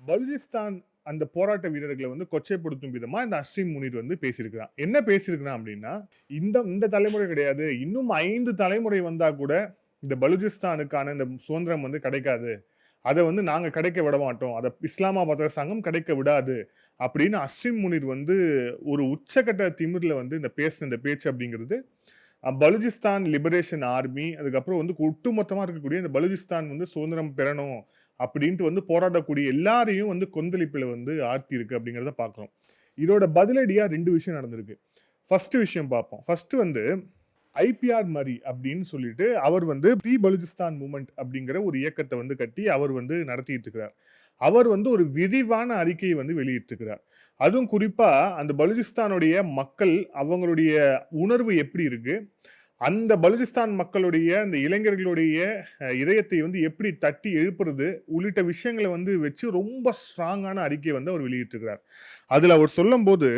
பலுசிஸ்தான் அந்த போராட்ட வீரர்களை வந்து கொச்சைப்படுத்தும் விதமா இந்த அஸ்ஸிம் முனீர் வந்து பேசியிருக்கிறான். என்ன பேசியிருக்கிறான் அப்படின்னா, இந்த இந்த தலைமுறை கிடையாது. இன்னும் 5 தலைமுறை வந்தா கூட இந்த பலுசிஸ்தானுக்கான இந்த சுதந்திரம் வந்து கிடைக்காது. அத வந்து நாங்க கிடைக்க விட மாட்டோம். அத இஸ்லாமாபாத் அரசாங்கம் கிடைக்க விடாது. அப்படின்னு அஸ்ஸிம் முனீர் வந்து ஒரு உச்சக்கட்ட திமிர்ல வந்து பேசின இந்த பேச்சு அப்படிங்கிறது, பலுசிஸ்தான் லிபரேஷன் ஆர்மி, அதுக்கப்புறம் வந்து ஒட்டுமொத்தமா இருக்கக்கூடிய இந்த பலுசிஸ்தான் வந்து சுதந்திரம் பெறணும் அப்படின்ட்டு வந்து போராடக்கூடிய எல்லாரையும் வந்து கொந்தளிப்பில வந்து ஆழ்த்தி இருக்கு அப்படிங்கிறத பார்க்கிறோம். இதோட பதிலடியா 2 விஷயம் நடந்திருக்கு. ஃபர்ஸ்ட் விஷயம் பார்ப்போம். ஃபர்ஸ்ட் வந்து ஐபிஆர் மரி அப்படின்னு சொல்லிட்டு அவர் வந்து ப்ரீ பலுசிஸ்தான் மூவ்மெண்ட் அப்படிங்கிற ஒரு இயக்கத்தை வந்து கட்டி அவர் வந்து நடத்திட்டு இருக்கிறார். அவர் வந்து ஒரு விரிவான அறிக்கையை வந்து வெளியிட்டிருக்கிறார். அதுவும் குறிப்பா அந்த பலுசிஸ்தானுடைய மக்கள் அவங்களுடைய உணர்வு எப்படி இருக்கு, அந்த பலுசிஸ்தான் மக்களுடைய அந்த இளைஞர்களுடைய இதயத்தை வந்து எப்படி தட்டி எழுப்புறது உள்ளிட்ட விஷயங்களை வந்து வச்சு ரொம்ப ஸ்ட்ராங்கான அறிக்கையை வந்து அவர் வெளியிட்டிருக்கிறார். அதுல அவர் சொல்லும்போது,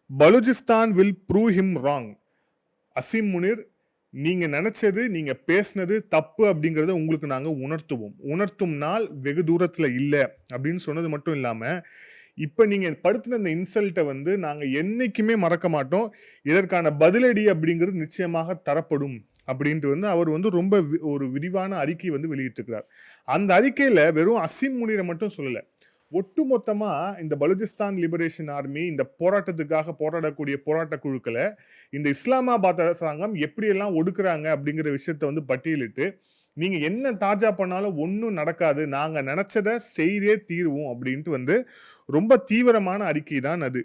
Balochistan will prove him wrong. Asim Munir, நீங்க நினைச்சது, நீங்க பேசினது தப்பு அப்படிங்கறத உங்களுக்கு நாங்க உணர்த்துவோம். உணர்த்தும் நாள் வெகு தூரத்துல இல்ல அப்படின்னு சொன்னது மட்டும் இல்லாம, இப்ப நீங்க படுத்தின இந்த இன்சல்ட்டை வந்து நாங்க என்னைக்குமே மறக்க மாட்டோம். இதற்கான பதிலடி அப்படிங்கிறது நிச்சயமாக தரப்படும் அப்படின்ட்டு வந்து அவர் வந்து ரொம்ப ஒரு விரிவான அறிக்கை வந்து வெளியிட்டிருக்கிறார். அந்த அறிக்கையில வெறும் அசீம் முனிரை மட்டும் சொல்லல. ஒட்டுமொத்தமா இந்த பலுசிஸ்தான் லிபரேஷன் ஆர்மி இந்த போராட்டத்துக்காக போராடக்கூடிய போராட்ட குழுக்களை இந்த இஸ்லாமாபாத் அரசாங்கம் எப்படியெல்லாம் ஒடுக்குறாங்க அப்படிங்கிற விஷயத்த வந்து பட்டியலிட்டு, நீங்க என்ன தாஜா பண்ணாலும் ஒன்றும் நடக்காது, நாங்க நினைச்சதை செய்தே தீருவோம் அப்படின்ட்டு வந்து ரொம்ப தீவிரமான அறிக்கை தான் அது.